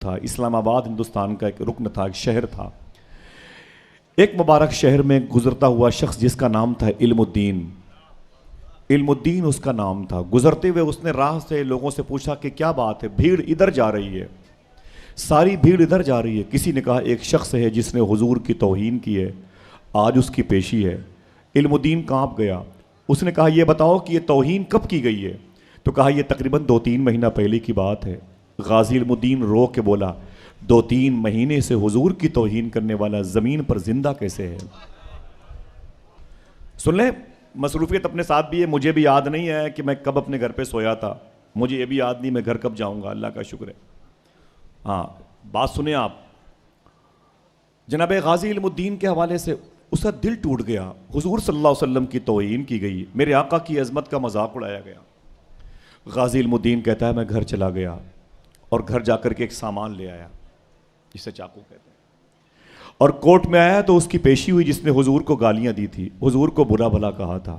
था। इस्लामाबाद हिंदुस्तान का एक रुकन था, एक शहर था। एक मुबारक शहर में गुजरता हुआ शख्स जिसका नाम था इल्मुद्दीन। इल्मुद्दीन उसका नाम था। गुजरते हुए उसने राह से लोगों से पूछा कि क्या बात है, भीड़ इधर जा रही है, सारी भीड़ इधर जा रही है। किसी ने कहा एक शख्स है जिसने हुजूर की तौहीन की है, आज उसकी पेशी है। इल्मुद्दीन कांप गया। उसने कहा यह बताओ कि यह तौहीन कब की गई है? तो कहा यह तकरीबन 2-3 महीना पहले की बात है। गाजी इल्मुद्दीन रो के बोला 2-3 महीने से हुजूर की तौहीन करने वाला ज़मीन पर जिंदा कैसे है? सुन ले, मसरूफियत अपने साथ भी है। मुझे भी याद नहीं है कि मैं कब अपने घर पे सोया था, मुझे ये भी याद नहीं मैं घर कब जाऊंगा, अल्लाह का शुक्र है। हाँ, बात सुने आप। जनाब गाजी इल्मुद्दीन के हवाले से उसका दिल टूट गया। हुजूर सल्लल्लाहु अलैहि वसल्लम की तौहीन की गई, मेरे आका की अजमत का मजाक उड़ाया गया। गाजी इल्मुद्दीन कहता है मैं घर चला गया और घर जाकर के एक सामान ले आया जिसे चाकू कहते हैं, और कोर्ट में आया तो उसकी पेशी हुई जिसने हुजूर को गालियां दी थी, हुजूर को बुरा भला कहा था।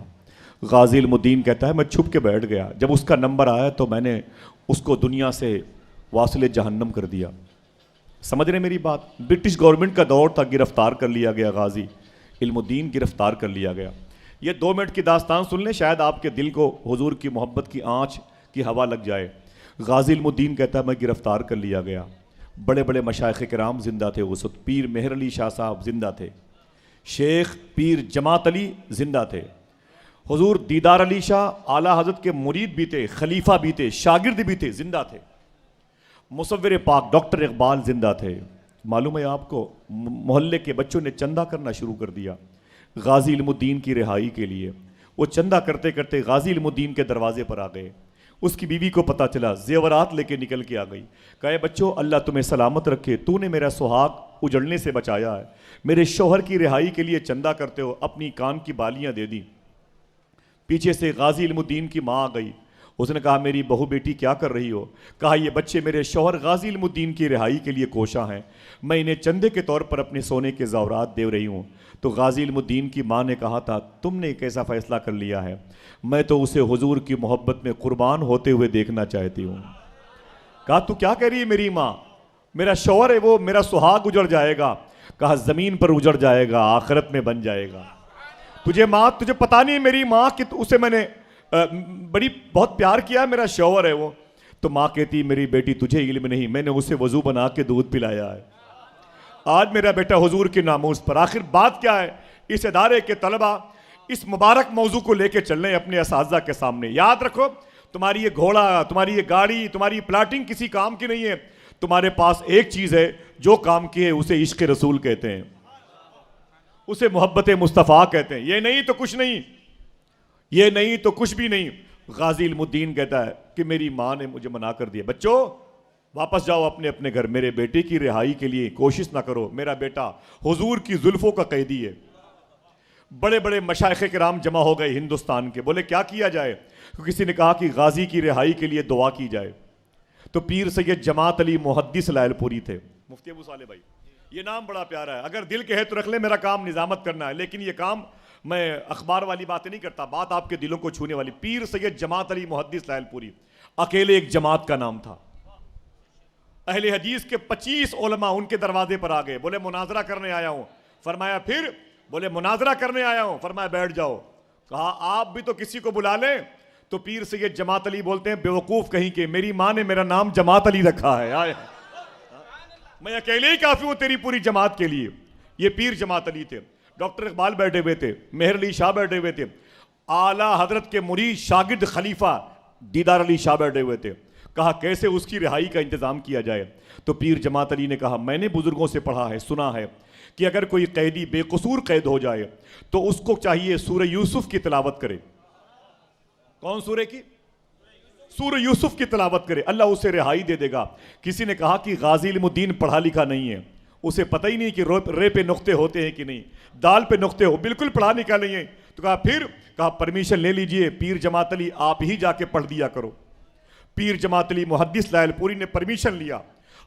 गाजी इल्मुद्दीन कहता है मैं छुप के बैठ गया। जब उसका नंबर आया तो मैंने उसको दुनिया से वासिले जहन्नम कर दिया। समझ रहे मेरी बात? ब्रिटिश गवर्नमेंट का दौर था, गिरफ्तार कर लिया गया, गाजी इल्मुद्दीन गिरफ्तार कर लिया गया। ये 2 मिनट की दास्तान सुन लें, शायद आपके दिल को हुजूर की मोहब्बत की आँच की हवा लग जाए। गाजी इल्मुद्दीन कहता है मैं गिरफ्तार कर लिया गया। बड़े बड़े मशाइख किराम जिंदा थे उस वक्त। पीर मेहर अली शाह साहब जिंदा थे, शेख पीर जमात अली जिंदा थे, हुजूर दीदार अली शाह आला हजरत के मुरीद भी थे, खलीफा भी थे, शागिर्द भी थे, जिंदा थे। मुसव्विर पाक डॉक्टर इकबाल जिंदा थे। मालूम है आपको, मोहल्ले के बच्चों ने चंदा करना शुरू कर दिया गाजी इल्मुद्दीन की रिहाई के लिए। वो चंदा करते करते गाजी इल्मुद्दीन के दरवाजे पर आ गए। उसकी बीवी को पता चला, जेवरात लेके निकल के आ गई। कहे बच्चों अल्लाह तुम्हें सलामत रखे, तूने मेरा सुहाग उजड़ने से बचाया है, मेरे शौहर की रिहाई के लिए चंदा करते हो, अपनी कान की बालियां दे दी। पीछे से गाजी इल्मुद्दीन की माँ आ गई। उसने कहा मेरी बहू बेटी क्या कर रही हो? कहा ये बच्चे मेरे शौहर गाजी इल्मुद्दीन की रिहाई के लिए कोशा हैं, मैं इन्हें चंदे के तौर पर अपने सोने के ज़वरात दे रही हूँ। तो गाजी इल्मुद्दीन की माँ ने कहा था तुमने कैसा फ़ैसला कर लिया है? मैं तो उसे हुजूर की मोहब्बत में कुर्बान होते हुए देखना चाहती हूँ। कहा तू क्या कह रही है मेरी माँ? मेरा शौहर है वो, मेरा सुहाग उजड़ जाएगा। कहा ज़मीन पर उजड़ जाएगा, आखिरत में बन जाएगा। तुझे माँ, तुझे पता नहीं मेरी माँ कि उसे मैंने बहुत प्यार किया, मेरा शौहर है वो। तो माँ कहती मेरी बेटी तुझे इल्म नहीं, मैंने उसे वजू बना के दूध पिलाया है। आज मेरा बेटा हुजूर के नामूस पर। आखिर बात क्या है? इस इदारे के तलबा इस मुबारक मौजू को लेके चल रहे हैं अपने असातिज़ा के सामने। याद रखो, तुम्हारी ये घोड़ा, तुम्हारी ये गाड़ी, तुम्हारी प्लाटिंग किसी काम की नहीं है। तुम्हारे पास एक चीज़ है जो काम की है, उसे इश्क रसूल कहते हैं, उसे मोहब्बत मुस्तफ़ा कहते हैं। ये नहीं तो कुछ नहीं, ये नहीं तो कुछ भी नहीं। गाजी इल्मुद्दीन कहता है कि मेरी माँ ने मुझे मना कर दिया, बच्चों वापस जाओ अपने अपने घर, मेरे बेटे की रिहाई के लिए कोशिश ना करो, मेरा बेटा हुजूर की जुल्फों का कैदी है। बड़े बड़े मशाइख किराम जमा हो गए हिंदुस्तान के। बोले क्या किया जाए? तो किसी ने कहा कि गाजी की रिहाई के लिए दुआ की जाए। तो पीर सैयद जमात अली मुहद्दिस लायलपुरी थे। मुफ्ती अबू साले भाई, ये नाम बड़ा प्यारा है, अगर दिल कहे तो रख ले, मेरा काम निजामत करना है, लेकिन ये काम मैं अखबार वाली बातें नहीं करता, बात आपके दिलों को छूने वाली। पीर सैयद जमात अली मुहद्दिस लायलपुरी, अकेले एक जमात का नाम था। अहले हदीस के 25 उलमा उनके दरवाजे पर आ गए। बोले मुनाजरा करने आया हूं। फरमाया फिर? बोले मुनाजरा करने आया हूं। फरमाया बैठ जाओ। कहा आप भी तो किसी को बुला लें। तो पीर सैयद जमात अली बोलते हैं बेवकूफ कहीं के, मेरी माँ ने मेरा नाम जमात अली रखा है, आए मैं अकेले ही काफी हूं तेरी पूरी जमात के लिए। ये पीर जमात अली थे। डॉक्टर इकबाल बैठे हुए थे, मेहर अली शाह बैठे हुए थे, आला हजरत के मुरीद शागिर्द खलीफा दीदार अली शाह बैठे हुए थे। कहा कैसे उसकी रिहाई का इंतजाम किया जाए? तो पीर जमात अली ने कहा मैंने बुजुर्गों से पढ़ा है, सुना है कि अगर कोई कैदी बेकसूर कैद हो जाए तो उसको चाहिए सूरह यूसुफ की तिलावत करे। कौन सूरह की? सूरह यूसुफ की तिलावत करे, अल्लाह उसे रिहाई दे देगा। किसी ने कहा कि गाजी इल्मुद्दीन पढ़ा लिखा नहीं है, उसे पता ही नहीं कि रे पे नुक्ते होते हैं कि नहीं, दाल पे नुक्ते हो, बिल्कुल पढ़ा लिखा नहीं है। तो कहा फिर? कहा परमिशन ले लीजिए पीर जमात अली, आप ही जाके पढ़ दिया करो। पीर जमात अली मुहद्दिस लायलपुरी ने परमिशन लिया,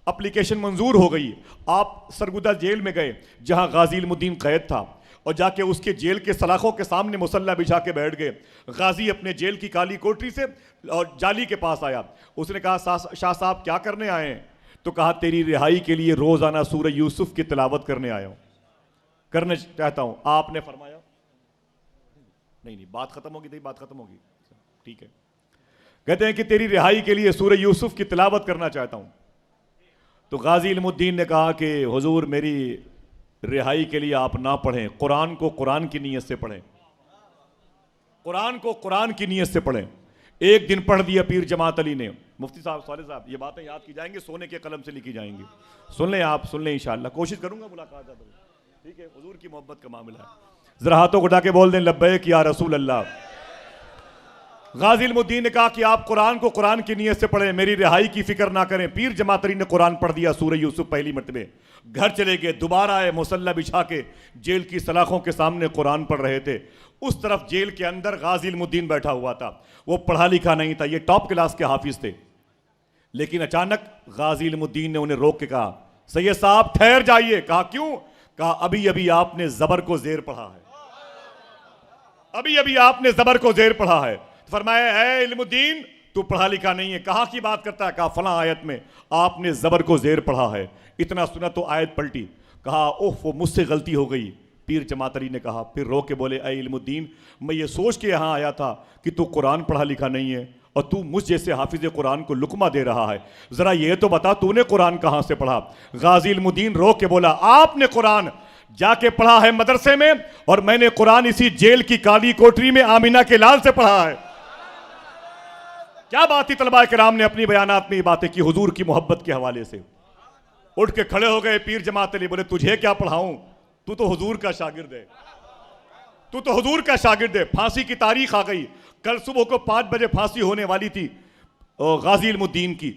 एप्लीकेशन मंजूर हो गई। आप सरगुदा जेल में गए जहां गाजी इल्मुद्दीन कैद था, और जाके उसके जेल के सलाखों के सामने मुसल्ला बिछा के बैठ गए। गाजी अपने जेल की काली कोठरी से और जाली के पास आया। उसने कहा शाह साहब क्या करने आए हैं? तो कहा तेरी रिहाई के लिए रोजाना सूरह यूसुफ की तिलावत करने आया हूं, करने चाहता हूं। आपने फरमाया नहीं नहीं, बात खत्म होगी, बात खत्म होगी, ठीक है। कहते हैं कि तेरी रिहाई के लिए सूरह यूसुफ की तिलावत करना चाहता हूं। तो गाजी इल्मुद्दीन ने कहा कि हुजूर मेरी रिहाई के लिए आप ना पढ़ें, कुरान को कुरान की नीयत से पढ़ें, कुरान को कुरान की नीयत से पढ़ें। एक दिन पढ़ दिया पीर जमात अली ने। मुफ्ती साहब, साले साहब, ये बातें याद की जाएंगी, सोने के कलम से लिखी जाएंगी, सुन लें आप, सुन लें इंशाअल्लाह। कोशिश करूंगा मुलाकात ज़्यादा, ठीक है, हुजूर की मोहब्बत का मामला है। जरा हाथों को उठा के बोल दें लब्बैक या रसूल अल्लाह। गाजी इल्मुद्दीन ने कहा कि आप कुरान को कुरान की नीयत से पढ़ें, मेरी रिहाई की फिक्र ना करें। पीर जमात अली ने कुरान पढ़ दिया, सूरह यूसुफ पहली मरतबे। घर चले गए, दोबारा आए, मुसल्ला बिछा के जेल की सलाखों के सामने कुरान पढ़ रहे थे। उस तरफ जेल के अंदर गाजी इल्मुद्दीन बैठा हुआ था। वो पढ़ा लिखा नहीं था, ये टॉप क्लास के हाफिज थे। लेकिन अचानक गाजी इल्मुद्दीन ने उन्हें रोक के कहा, सैयद साहब ठहर जाइए। कहा क्यों? कहा अभी अभी आपने जबर को जेर पढ़ा है, अभी अभी आपने जबर को जेर पढ़ा है। फरमाया है इल्मुद्दीन तू पढ़ा लिखा नहीं है, कहां की बात करता है? कहा फला आयत में आपने जबर को जेर पढ़ा है। इतना सुना तो आयत पलटी। कहा ओह वो मुझसे गलती हो गई। पीर जमात अली ने कहा, फिर रो के बोले, ऐ इल्मुद्दीन मैं ये सोच के यहां आया था कि तू कुरान पढ़ा लिखा नहीं है और तू मुझ जैसे हाफिज कुरान को लुकमा दे रहा है, जरा ये तो बता तूने कुरान कहां से पढ़ा? गाजी इल्मुद्दीन रो के बोला, आपने कुरान जाके पढ़ा है मदरसे में और मैंने कुरान इसी जेल की काली कोठरी में आमिना के लाल से पढ़ा है। क्या बात थी, तलबा किराम ने अपनी बयानात में ये बातें की हुजूर की मोहब्बत के हवाले से। उठ के खड़े हो गए पीर जमात अली, बोले तुझे क्या पढ़ाऊं, तू तो हुजूर का शागिर्द है, तू तो हुजूर का शागिर्द है। फांसी की तारीख आ गई, कल सुबह को 5 बजे फांसी होने वाली थी गाजी इल्मुद्दीन की।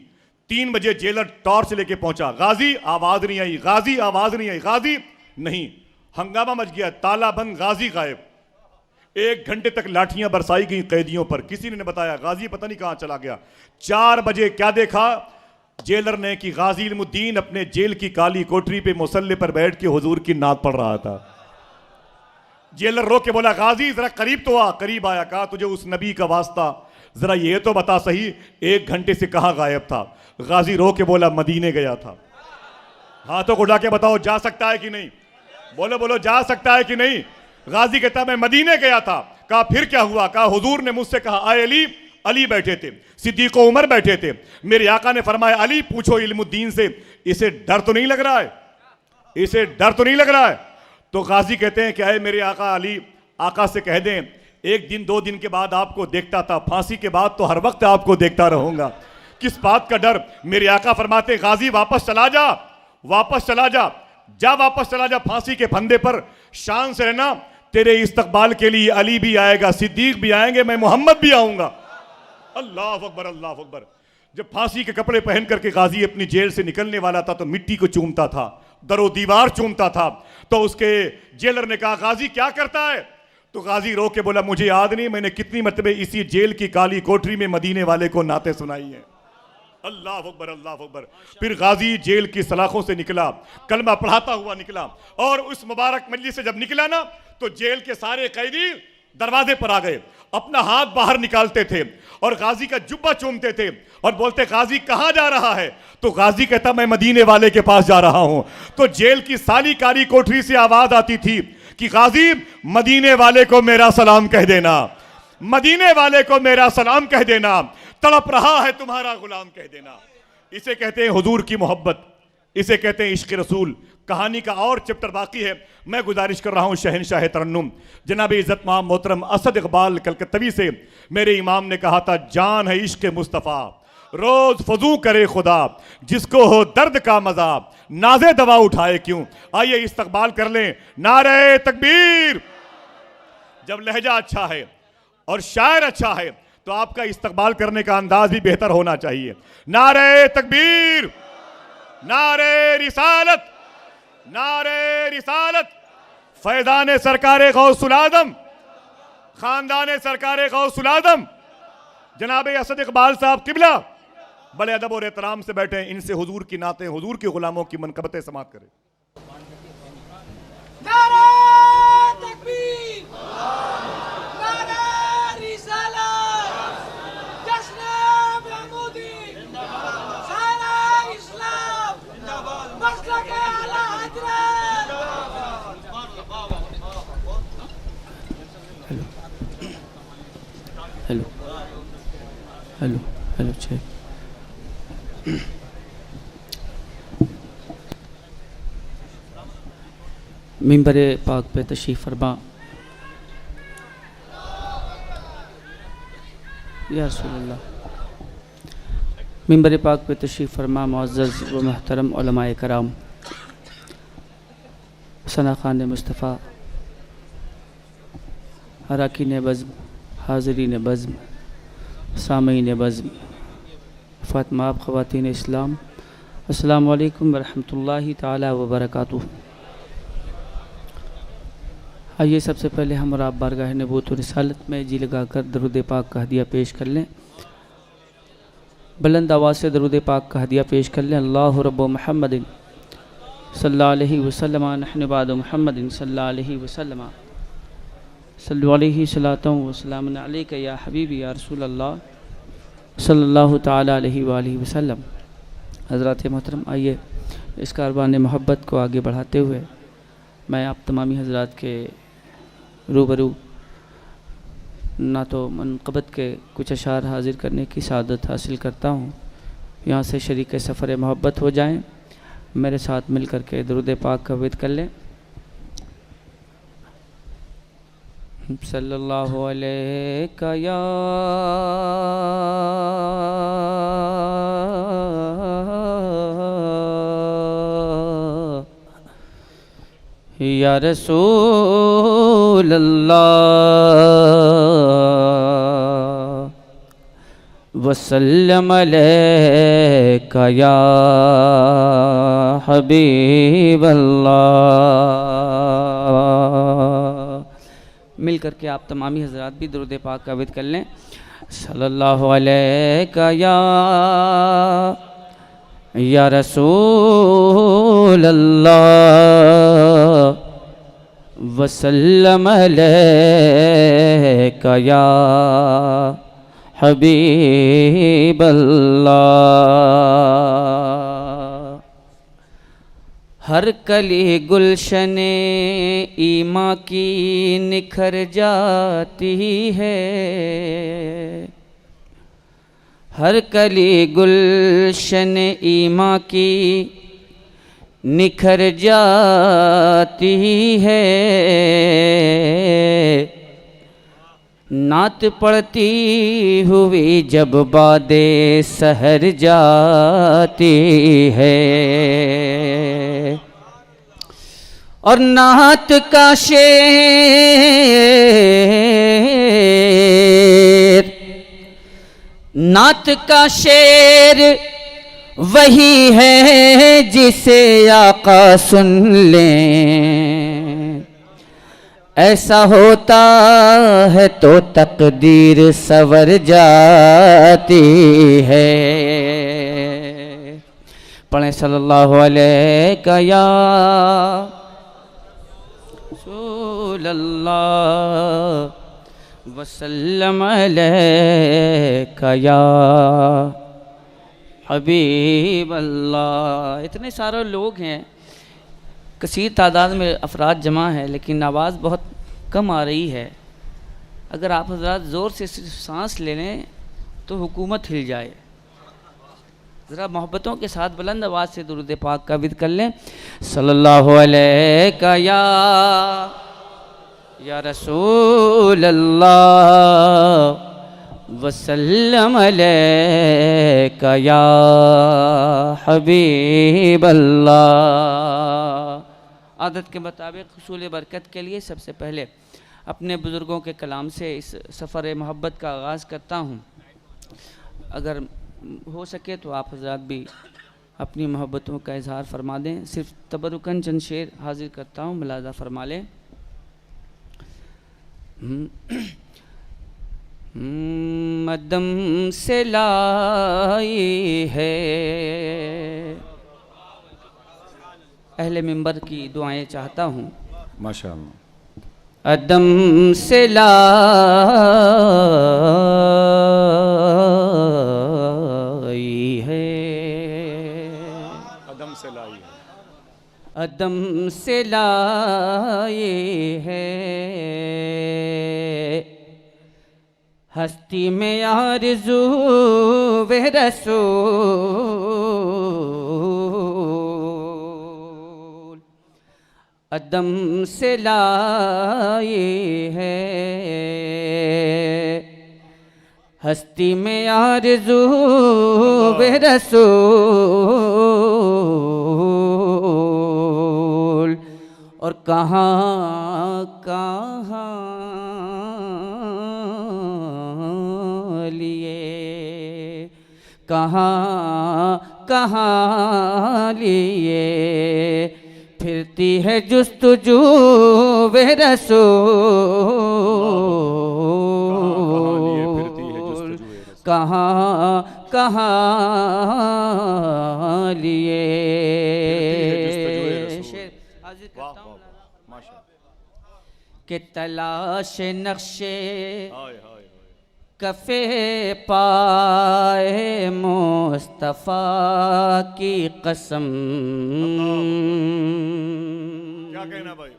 3 बजे जेलर टॉर्च लेके पहुंचा, गाजी आवाज नहीं आई, गाजी आवाज नहीं आई, गाजी नहीं। हंगामा मच गया, ताला बंद, गाजी गायब। 1 घंटे तक लाठियां बरसाई गई कैदियों पर, किसी ने बताया गाजी पता नहीं कहां चला गया। 4 बजे क्या देखा जेलर ने कि गाजी इल्मुद्दीन अपने जेल की काली कोठरी पे मुसल्ले पर बैठ के हुजूर की नात पढ़ रहा था। जेलर रो के बोला, गाजी जरा करीब तो आ। करीब आया, कहा तुझे उस नबी का वास्ता जरा ये तो बता सही 1 घंटे से कहां गायब था? गाजी रो के बोला, मदीने गया था। हाथों को उठा के बताओ जा सकता है कि नहीं? बोलो बोलो, जा सकता है कि नहीं? गाजी कहता मैं मदीने गया था। कहा फिर क्या हुआ? कहा हुजूर ने मुझसे कहा, आए अली। अली बैठे थे, सिद्दीक उमर बैठे थे। मेरे आका ने फरमाया, अली पूछो इल्मुद्दीन से इसे डर तो नहीं लग रहा है, इसे डर तो नहीं लग रहा है? तो गाजी कहते हैं कि आए मेरे आका अली, आका से कह दें 1 दिन 2 दिन के बाद आपको देखता था, फांसी के बाद तो हर वक्त आपको देखता रहूंगा, किस बात का डर? मेरे आका फरमाते, गाजी वापस चला जा, वापस चला जा, जा वापस चला जा फांसी के फंदे पर, शान से रहना, तेरे इस्तकबाल के लिए अली भी आएगा, सिद्दीक भी आएंगे, मैं मोहम्मद भी आऊंगा। अल्लाह अकबर, अल्लाह अकबर। जब फांसी के कपड़े पहन करके गाजी अपनी जेल से निकलने वाला था तो मिट्टी को चूमता था, दरो दीवार चूमता था। तो उसके जेलर ने कहा, गाजी क्या करता है? तो गाजी रो के बोला, मुझे याद नहीं मैंने कितनी मरतबे इसी जेल की काली कोठरी में मदीने वाले को नाते सुनाई है। अल्लाह अकबर, अल्लाह अकबर। फिर गाजी जेल की सलाखों से निकला, कलमा पढ़ाता हुआ निकला, और उस मुबारक मजलिस से जब निकला ना तो जेल के सारे कैदी दरवाजे पर आ गए, अपना हाथ बाहर निकालते थे और गाजी का जुब्बा चूमते थे और बोलते, गाजी कहां जा रहा है? तो गाजी कहता, मैं मदीने वाले के पास जा रहा हूं। तो जेल की साली काली कोठरी से आवाज आती थी कि गाजी मदीने वाले को मेरा सलाम कह देना, मदीने वाले को मेरा सलाम कह देना, तड़प रहा है तुम्हारा गुलाम कह देना। इसे कहते हैं हुजूर की मोहब्बत, इसे कहते हैं इश्क रसूल। कहानी का और चैप्टर बाकी है, मैं गुजारिश कर रहा हूं शहनशाह तरन्नुम जनाब इज्जत माम मोहतरम असद इकबाल कलकत्तवी से। मेरे इमाम ने कहा था, जान है इश्क मुस्तफ़ा रोज फजू करे खुदा, जिसको हो दर्द का मजा नाजे दवा उठाए क्यों। आइए इस्तकबाल कर लें, नारे तकबीर। जब लहजा अच्छा है और शायर अच्छा है तो आपका इस्तकबाल करने का अंदाज भी बेहतर होना चाहिए। नारे तकबीर, नारे रिसालत, नारे रिसालत, फैजान सरकारे गौसुल आजम, खानदान सरकारे गौसुल आजम जनाब असद इकबाल साहब किबला बड़े अदब और एहतराम से बैठे हैं। इनसे हुजूर की नाते, हुजूर के गुलामों की मनकबतें समाप्त करें। नारे तकबीर, नारे रिसालत, जश्न महमूदी, सारा इस्लाम हेलो हेलो हेलो चेक। मिंबर पाक पे तशरीफ़ फरमा। या रसूलल्लाह। मिंबर पाक पे तशरीफ़ फरमा मुअज़्ज़ज़ व मुहतरम उलमाए कराम, सना खान मुस्तफ़ा, अरकान बज़्म, हाज़रीन बज़्म, सामीन बज़्म, फ़ातिमात ख़वातीन इस्लाम, अस्सलामु अलैकुम व रहमतुल्लाहि ताला व बरकातुहू। आइए सबसे पहले हम और आप बारगाह नबूवत व रिसालत में जी लगाकर दरूद पाक का हदिया पेश कर लें। बुलंद आवाज़ से दरूद पाक का हदिया पेश कर लें। अल्लाहु रब्बु मुहम्मदिन सल्लल्लाहु अलैहि वसल्लम नहनु बाद मुहम्मदिन सल्लल्लाहु अलैहि वसल्लम सल्लु अलैहि सलातु व सलामुन अलैका या हबीबी या रसूल अल्लाह सल्लल्लाहु ताला अलैहि व आलिहि वसल्लम। हज़रात मोहतरम, आइए इस कारवान मोहब्बत को आगे बढ़ाते हुए मैं आप तमामी हज़रात के रूबरू ना तो मनक़बत के कुछ अशार हाज़िर करने की सादत हासिल करता हूँ। यहाँ से शरीक सफ़र मोहब्बत हो जाएं, मेरे साथ मिल कर के दरूद पाक का विद कर लें। सल्लल्लाहु अलैका या रसूल अल्लाह वसल्लम अलैका या हबीब अल्लाह। मिल करके आप तमामी हज़रात भी दरूद पाक का विद कर लें। सल्लल्लाहु अलैका या रसूल अल्लाह वसल्लम अलैका या हबीब अल्लाह। हर कली गुलशने ईमा की निखर जाती है, हर कली गुलशन ईमा की निखर जाती है, नात पढ़ती हुई जब बादे सहर जाती है, और नात का शेर, नात का शेर वही है जिसे आका सुन लें, ऐसा होता है तो तकदीर सवर जाती है। पढ़ें सल्लल्लाहु अलैका या रसूल अल्लाह वसल्लम अलैका या हबीब अल्लाह। इतने सारे लोग हैं, कसीर तादाद में अफराद जमा है, लेकिन आवाज़ बहुत कम आ रही है। अगर आप हज़रात ज़ोर से सिर्फ सांस ले लें तो हुकूमत हिल जाए। ज़रा मोहब्बतों के साथ बुलंद आवाज़ से दुरूद पाक का विद कर लें। सल्लल्लाहु अलैका या रसूल अल्लाह वसल्लम अलैका या हबीब अल्लाह। आदत के मुताबिक हुसूल बरकत के लिए सबसे पहले अपने बुज़ुर्गों के कलाम से इस सफ़र मोहब्बत का आगाज़ करता हूँ। अगर हो सके तो आप हज़रात भी अपनी मोहब्बतों का इजहार फरमा दें। सिर्फ तबरुकन चंद शेर हाजिर करता हूँ, मुलाज़ा फरमा लें। मदम से लाई है, अहले मिंबर की दुआएं चाहता हूँ। माशाअल्लाह। अदम से लाई है, कदम से लाई है, अदम से लाए है, हस्ती में आरज़ू वे रसूल अदम से लाए है। हस्ती में आरज़ू वे रसूल और कहाँ कहाँ लिए, कहाँ कहाँ लिए फिरती है जुस्तजू वे रसूल, कहाँ कहाँ लिए। के तलाश नक्शे कफ़े पाए मुस्तफ़ा की कसम। क्या कहना भाई?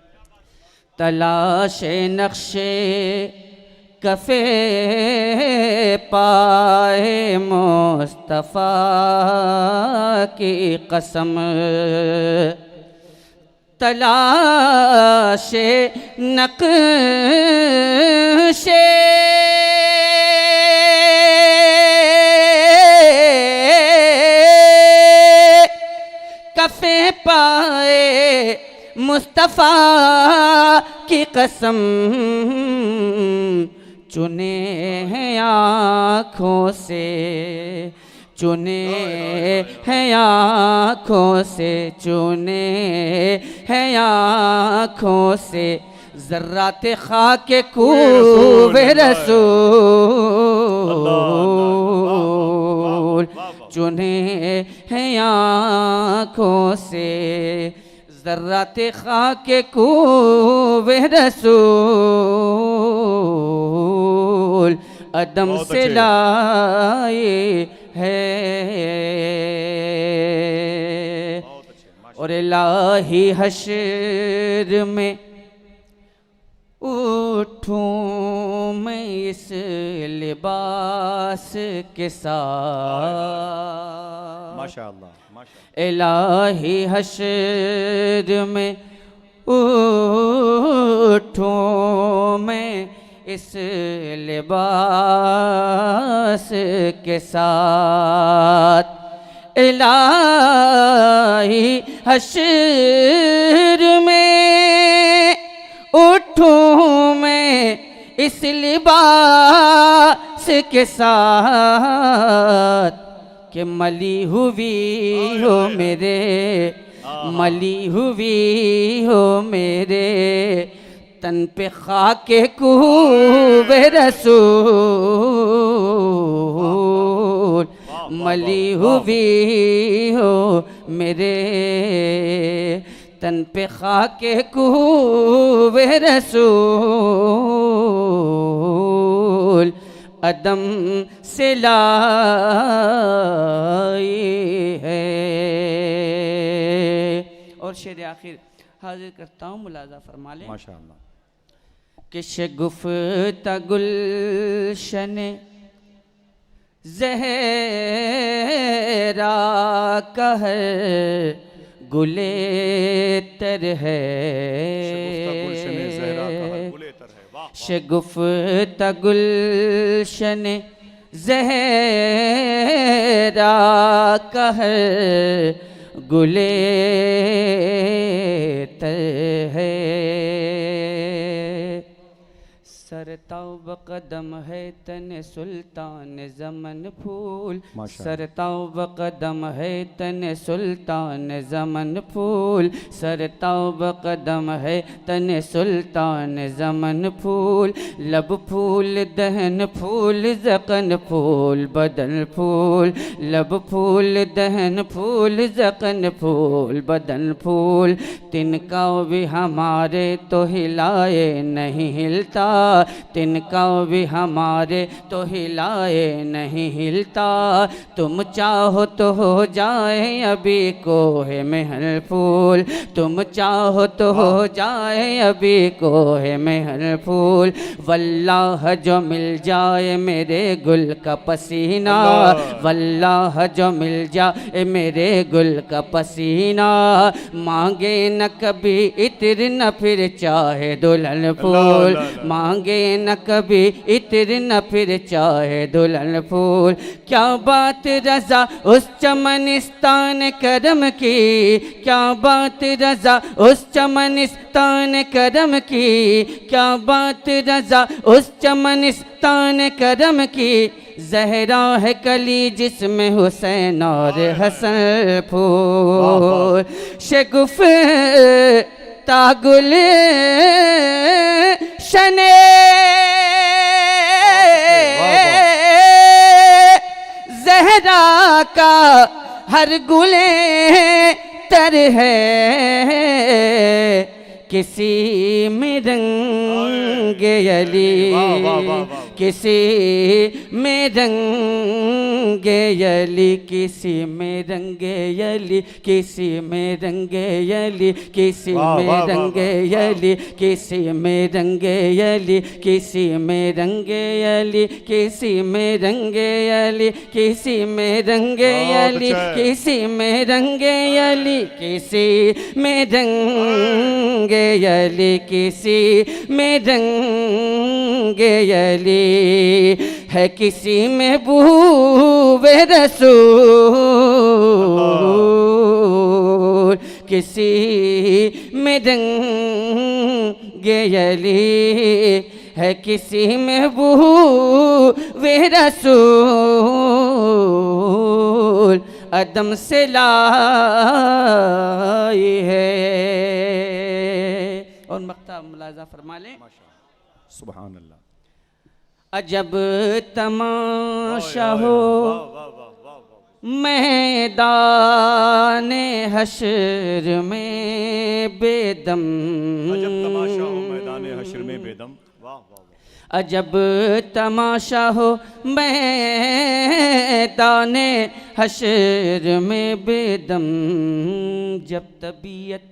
तलाश नक्शे कफ़े पाए मुस्तफ़ा की कसम। तलाशे नक्शे कफ़े पाए मुस्तफ़ा की कसम। चुने हैं आँखों से, चुने हैं आँखों से, चुने हैं आँखों से ज़र्रात खाके कूबे रसूल। चुने हैं आँखों से ज़र्रात खाके कूबे रसूल अदम से लाए है। और इलाही हश्र में उठूं मैं इस लिबास के साथ। माशाअल्लाह, इलाही हश्र में उठूं मैं इस लिबास के साथ। इलाही हश्र में उठूं मैं इस लिबास के साथ कि मली हुई हो मेरे, मली हुई हो मेरे तन पे खाके कूबे रसूल। मली हुई हो मेरे तन पे खाके कूबे रसूल अदम से लाई है। और शेर आखिर हाजिर करता हूँ, मुलाजा फरमा लें। माशाअल्लाह। कि शगुफ्ता गुलशन ज़हरा का है गुले तर है। शगुफ्ता गुलशन ज़हरा का है गुले तर है। सरताव कदम है तन सुल्तान ज़मन फूल। सरताव कदम है तन सुल्तान ज़मन फूल। सरताव कदम है तन सुल्तान ज़मन फूल। लब फूल दहन फूल ज़क़न फूल बदन फूल। लब फूल दहन फूल ज़क़न फूल बदन फूल। तिनका भी हमारे तो हिलाए नहीं हिलता, तिनका भी हमारे तो हिलाए नहीं हिलता। तुम चाहो तो हो जाए अभी कोहे महल फूल, तुम चाहो तो हो जाए अभी कोहे महल फूल। वल्लाह जो मिल जाए मेरे गुल का पसीना, वल्लाह जो मिल जाए मेरे गुल का पसीना। मांगे न कभी इत्र न फिर चाहे दुल्हन फूल, मांगे न कभी इत्र न फिर चाहे दुल्हन फूल। क्या बात रजा उस चमनिस्तान करम की, क्या बात रजा उस चमनिस्तान करम की, क्या बात रजा उस चमनिस्तान करम की। ज़हरा है कली जिसमें हुसैन और हसन फूल। शगुफ तागुल शने ज़हरा का हर गुले तर है, किसी में रंग अली, किसी में रंग अली, किसी में रंग अली, किसी में रंग अली, किसी में रंग अली, किसी में रंग अली, किसी में रंग अली, किसी में रंग अली, किसी में रंग अली, किसी में रंग अली, किसी में रंग अली, किसी में रंग अली है, किसी में बूवे रसूल, किसी में रंग अली है, किसी में बूवे रसूल। अदम से लाई है। और मक्ता मुलाजा फरमा लें। सुभान अल्लाह। अजब तमाशा हो मैदान हश्र में बेदम, अजब तमाशा हो मैदान हश्र में बेदम। वाह वाह वाह। अजब तमाशा हो मैदान हश्र में बेदम। जब तबीयत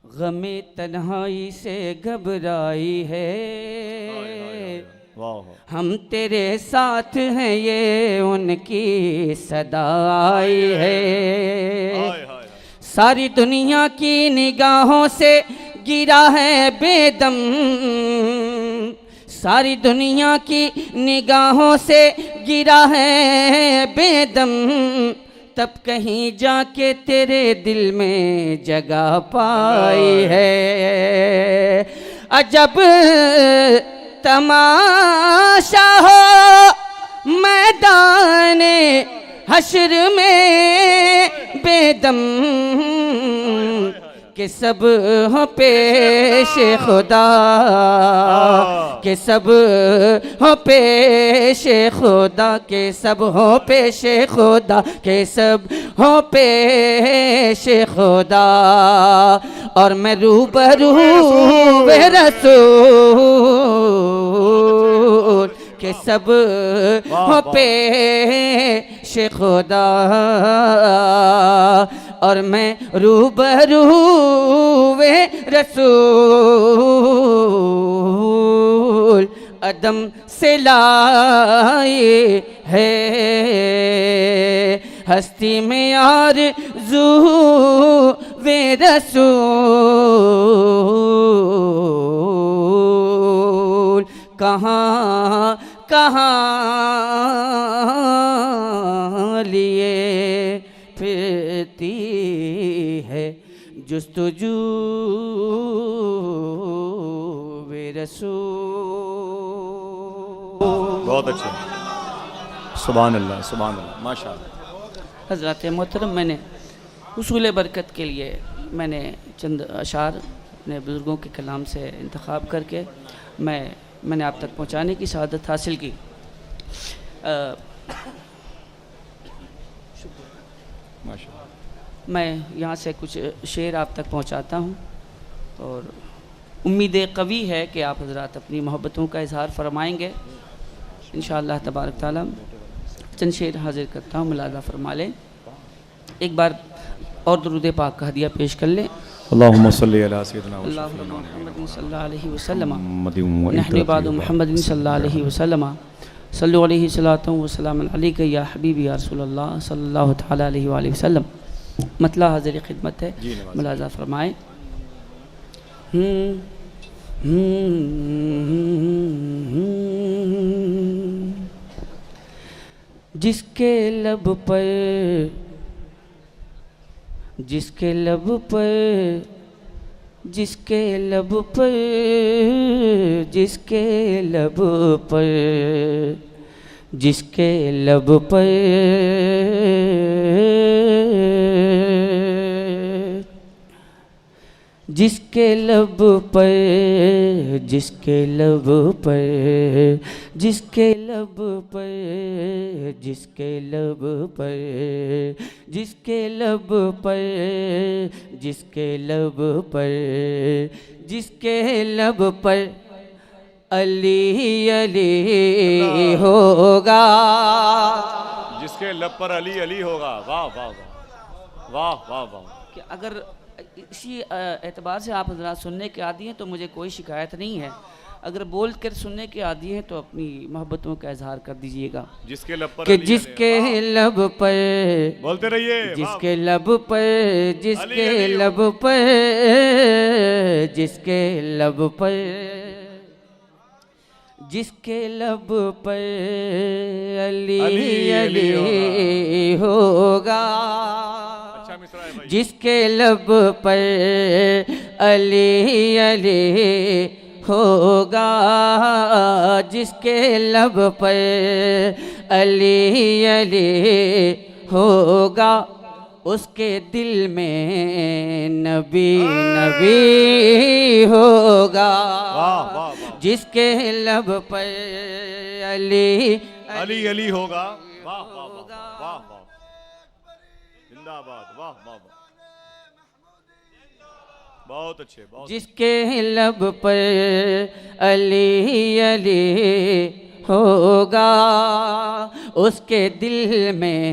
गमे तन्हाई से घबराई है, हम तेरे साथ हैं ये उनकी सदाई है। सारी दुनिया की निगाहों से गिरा है बेदम, सारी दुनिया की निगाहों से गिरा है बेदम। तब कहीं जाके तेरे दिल में जगह पाई है। अजब तमाशा हो मैदान हश्र में बेदम, के सब हो पेश खुदा, के सब हो पेश खुदा, के सब हो पेश खुदा, के सब हो पेश खुदा। और मैं रूबरू रसूल के सब हो पेश खुदा। और मैं रूबरू रसूल अदम से लाए है। हस्ती में आरज़ू वे रसूल कहाँ कहाँ लिए फिरती है जुस्तजू वे रसूल। बहुत अच्छा, सुभान अल्लाह सुभान अल्लाह, माशाअल्लाह। हज़रत मोहतरम, मैंने हुसूल बरकत के लिए मैंने चंद अशार अपने बुज़ुर्गों के कलाम से इंतखाब करके मैंने आप तक पहुंचाने की शहादत हासिल की। मैं यहाँ से कुछ शेर आप तक पहुँचाता हूँ और उम्मीद कवी है कि आप हज़रात अपनी मोहब्बतों का इजहार फरमाएँगे इंशाअल्लाह तबारक ताला। चंद शेर हाजिर करता हूँ, मुलाज़ा फरमा लें। एक बार और दुरूद पाक का हदिया पेश कर लें। अल्लाहुम्मा सल्ली अला सय्यिदिना मुहम्मदिन सल्लल्लाहु अलैहि वसल्लम मुहम्मदिन नहनु बादु मुहम्मदिन सल्लल्लाहु अलैहि वसल्लम सल्लु अलैहि सलातु व सलाम अलैका या हबीबी या रसूलल्लाह सल्लल्लाहु तआला अलैहि व वसल्लम। मतला हाजिर खिदमत है, मुलाज़ा फरमाएं। जिसके लब पर जिसके लब पर जिसके लब पर जिसके लब पर जिसके लब पर जिसके लब पर जिसके लब पर जिसके लब पर जिसके लब पर जिसके लब पर जिसके लब पर जिसके लब पर अली अली होगा, जिसके लब पर अली अली होगा। वाह वाह वाह वाह वाह वाह। कि अगर इसी एतबार से आप हज़रात सुनने के आदी हैं तो मुझे कोई शिकायत नहीं है, अगर बोल कर सुनने के आदी हैं तो अपनी मोहब्बतों का इजहार कर दीजिएगा। जिसके लब पर कि जिसके लब पर बोलते रहिए, जिसके लब पर जिसके लब पर जिसके लब पर जिसके लब पर अली अली होगा, जिसके लब पर अली अली होगा, जिसके लब पर अली अली होगा, उसके दिल में नबी नबी होगा। जिसके लब पर अली अली अली होगा। वाह वाह वाह वाह वाह, जिंदाबाद, वाह वाह वाह, बहुत अच्छे, बहुत। जिसके लब पर अली अली होगा, उसके दिल में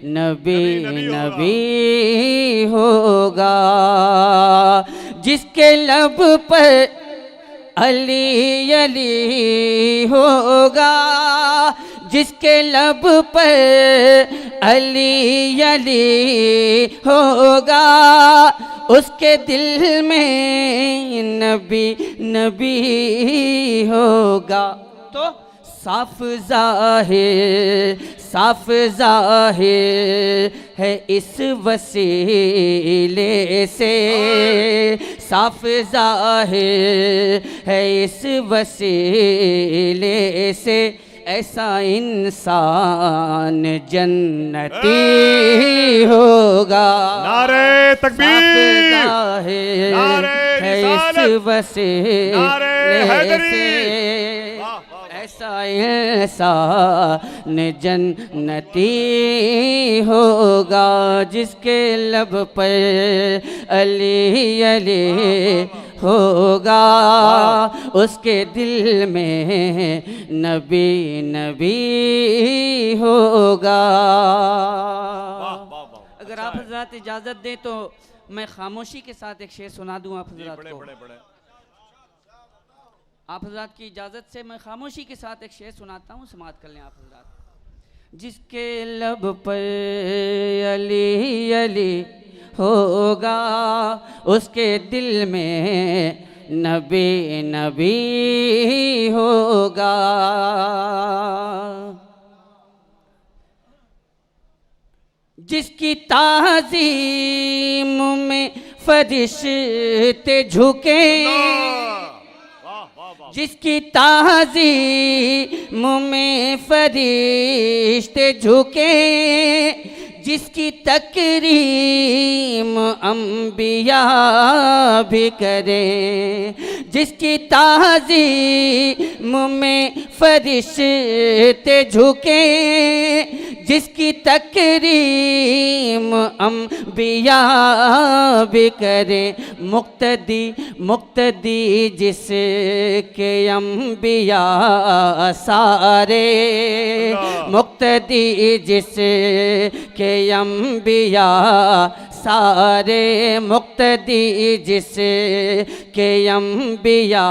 नबी नबी होगा। जिसके लब पर अली अली होगा, जिसके लब पर अली अली होगा, उसके दिल में नबी नबी होगा। तो साफ ज़ाहिर है इस वसीले से, साफ ज़ाहिर है इस वसीले से, ऐसा इंसान जन्नती होगा। नारे तकबीर, है इस वसीले से, ऐसा इंसान जन्नती होगा। जिसके लब पर अली अली होगा, उसके दिल में नबी नबी होगा। अगर आप हज़रात इजाज़त दें तो मैं खामोशी के साथ एक शेर सुना दूं आप हज़रात को। आप हज़रात की इजाज़त से मैं खामोशी के साथ एक शेर सुनाता हूँ, समाअत कर लें आप हज़रात। जिसके लब पर अली अली होगा, उसके दिल में नबी नबी होगा। जिसकी ताज़ीम में फरिश्ते झुके, जिसकी ताज़ीम में फरिश्ते झुके, जिसकी तकरीम अंबिया भी करें, जिसकी ताज़ीम में फरिश्ते झुके, जिसकी तकरीम अंबिया भी करे, मुक्तदी मुक्तदी जिसके अंबिया सारे, मुक्तदी जिसके अंबिया सारे, मुक्तदी जिसके अंबिया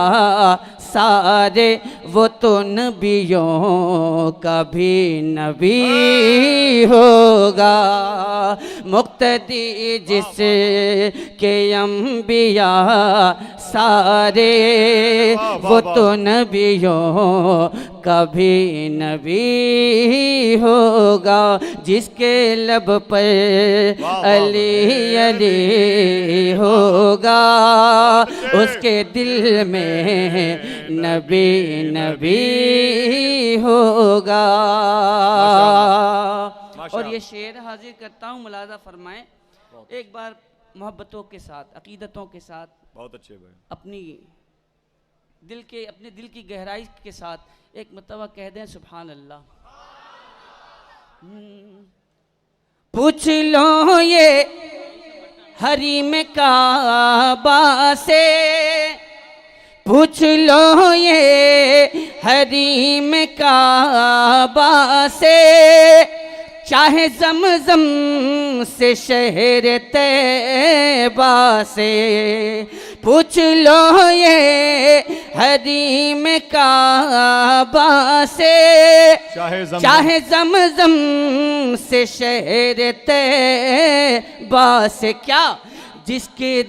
सारे, वो तो नबियों का भी नबी होगा। मुक्तदी जिसके अंबिया सारे, वो तो नबियों का भी नबी होगा। जिसके लब पर अली अली होगा, उसके दिल में नबी नबी होगा। और ये शेर हाजिर करता हूँ, मुलाजा फरमाएं एक बार मोहब्बतों के साथ, अकीदतों के साथ, बहुत अच्छे भाई, अपने दिल की गहराई के साथ एक मरतबा कह दें सुभान अल्लाह। पूछ लो ये हरीम काबा से, पूछ लो ये हरीम काबा से, चाहे ज़मज़म से शहर तैबा से। पूछ लो ये हरीम काबा से, चाहे ज़मज़म से शहर तैबा से। क्या जिसके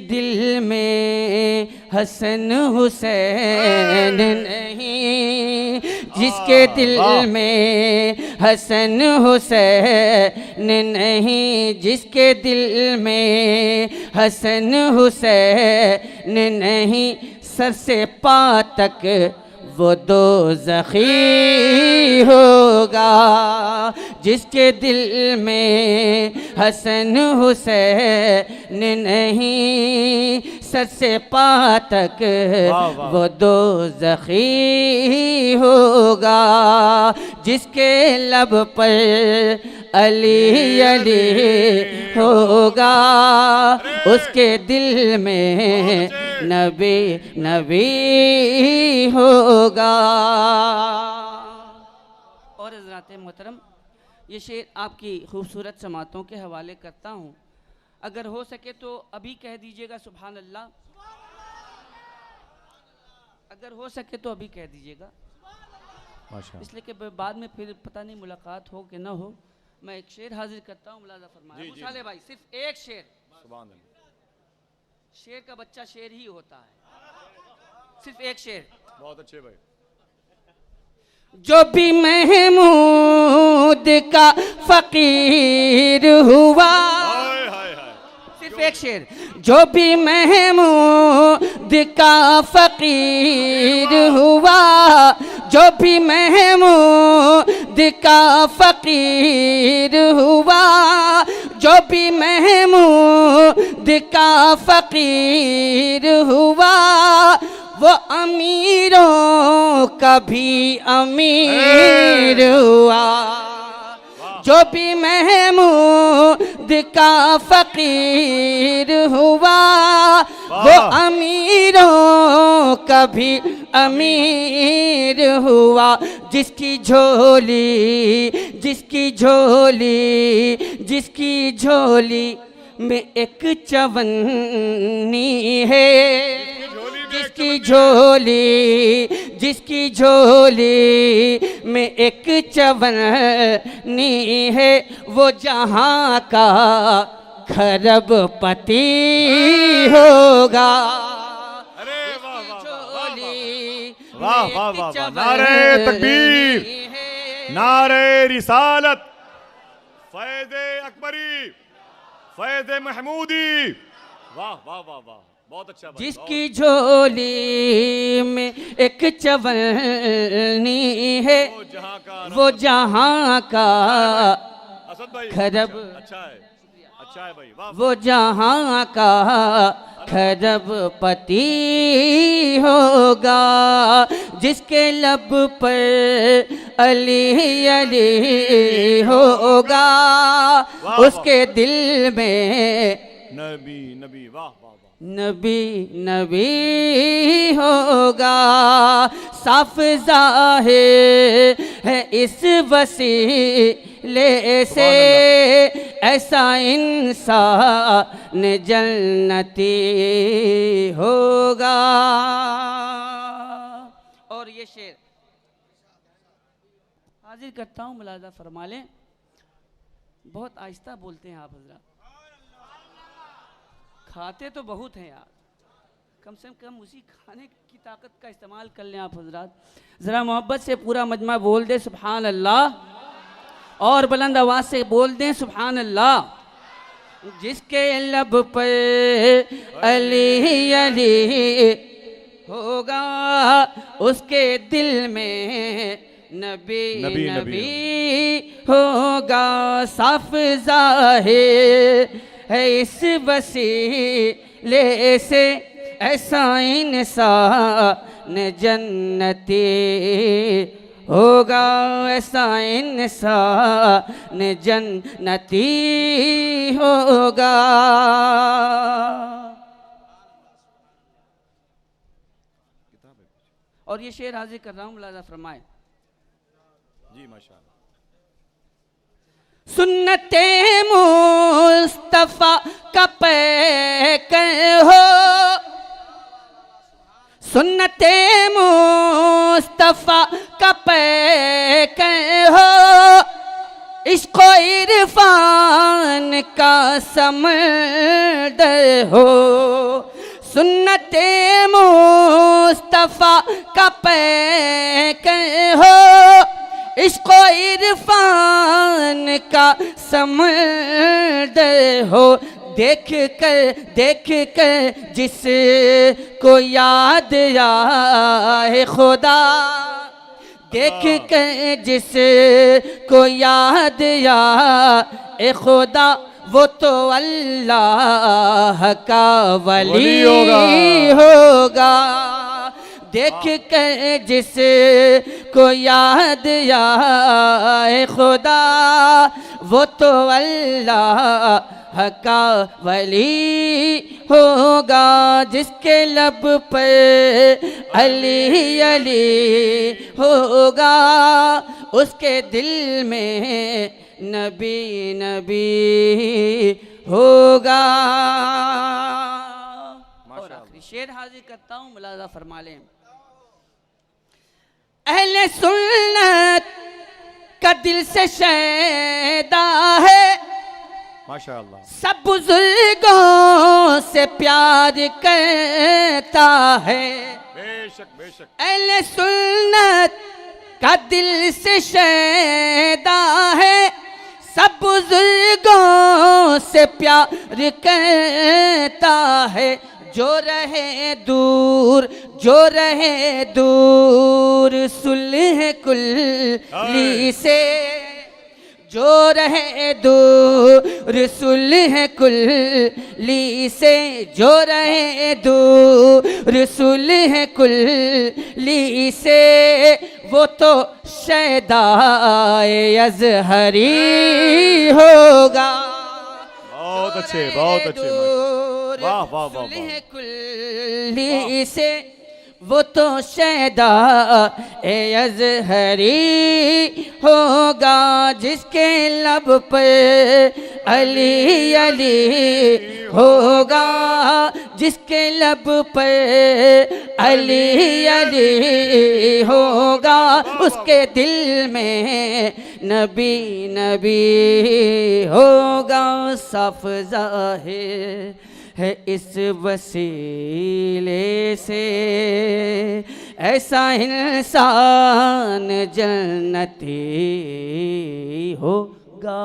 दिल में हसन हुसैन नहीं, जिसके दिल में हसन हुसैन नहीं, जिसके दिल में हसन हुसैन नहीं, सर से पाँव तक वो दोज़खी होगा। जिसके दिल में हसन हुसैन नहीं, सर से पाँव तक वो दोज़खी होगा। जिसके लब पर अली अली होगा, उसके दिल में नबी नबी होगा। और हज़रात मोहतरम, ये शेर आपकी खूबसूरत समातों के हवाले करता हूँ। अगर हो सके तो अभी कह दीजिएगा सुभान अल्लाह, अगर हो सके तो अभी कह दीजिएगा, इसलिए कि बाद में फिर पता नहीं मुलाकात हो कि ना हो। मैं एक शेर हाजिर करता हूँ, मुलाजा फरमाया मुसाले भाई, सिर्फ एक शेर। सुभान अल्लाह। शेर का बच्चा शेर ही होता है, सिर्फ एक शेर। बहुत अच्छे भाई। जो भी महमूद का फकीर हुआ, सिर्फ एक शेर। जो भी महमूद का फकीर हुआ, जो भी महमूद का फकीर हुआ, जो भी महमूद का फकीर हुआ, वो अमीरों का भी अमीर हुआ। जो भी महमूद का फकीर हुआ, वो अमीरों का भी अमीर हुआ। जिसकी झोली, जिसकी झोली, जिसकी झोली में एक चवन्नी है, जिसकी झोली, जिसकी झोली में एक चवन्नी है, वो जहाँ का खरबपति होगा। अरे वाह वाह झोली वाह वाह वाह वाह, नारे तकबीर, नारे रिसालत, फैज़े अकबरी, फैज़े महमूदी, वाह वाह वाह वाह, बहुत अच्छा। जिसकी झोली में एक चवन्नी है, वो जहाँ का खरब, अच्छा है भाई, वाह। वो जहाँ का खरबपति होगा, जिसके लब पर अली अली होगा, उसके दिल में नबी नबी, वाह वाह वाह, नबी नबी होगा। साफ ज़ाहिर है इस वसीले से, ऐसा इंसान जन्नती होगा। और ये शेर हाजिर करता हूँ, मुलाज़ा फरमा लें। बहुत आहिस्ता बोलते हैं आप हज़रात, खाते तो बहुत हैं यार, कम से कम उसी खाने की ताकत का इस्तेमाल कर लें आप हजरात। ज़रा मोहब्बत से पूरा मजमा बोल दे सुभान अल्लाह, और बुलंद आवाज़ से बोल दें सुभान अल्लाह। जिसके लब पर अली अली होगा, उसके दिल में नबी नबी, नबी होगा। साफ ज़ाहिर है इस वसीले से, ऐसा इंसान जन्नती होगा, ऐसा इंसान जन्नती होगा। और ये शेर हाजिर कर रहा हूँ, मुलाज़ा फरमाए। जी माशाअल्लाह। सुन्नते मुस्तफ़ा का पैकर हो, सुन्नते मुस्तफ़ा का पैकर हो, इश्क़ इरफान का समंदर हो। सुन्नते मुस्तफ़ा का पैकर हो, इश्क़ इरफान का समंदर हो। देख कर जिसको याद आए खुदा, देख कर जिसको याद आए खुदा, वो तो अल्लाह का वली होगा। देख कर जिसको याद आए खुदा, वो तो अल्लाह का वली होगा। जिसके लब पर अली अली होगा, उसके दिल में नबी नबी होगा। और आखिरी शेर हाजिर करता हूँ, मुलाज़ा फरमा लें। अहले सुन्नत का दिल से शैदा है, माशाअल्लाह। सब बुजुर्गों से प्यार करता है। बेशक बेशक। अहले सुन्नत का दिल से शैदा है, सब बुजुर्गों से प्यार करता है। जो रहे दूर, जो रहे दूर सुलह कुल्ली से, जो रहे दूर सुलह कुल्ली से, जो रहे दूर सुलह कुल्ली से, वो तो शैदाए अज़हरी होगा। बहुत अच्छे, बहुत अच्छे, वाह वाह वाह वाह। कुल्ली से, वो तो शैदा अज़हरी होगा। जिसके लब पे अली अली होगा, जिसके लब पे अली अली होगा, उसके दिल में नबी नबी होगा। साफ ज़ाहिर है इस वसीले से, ऐसा इंसान जन्नती होगा।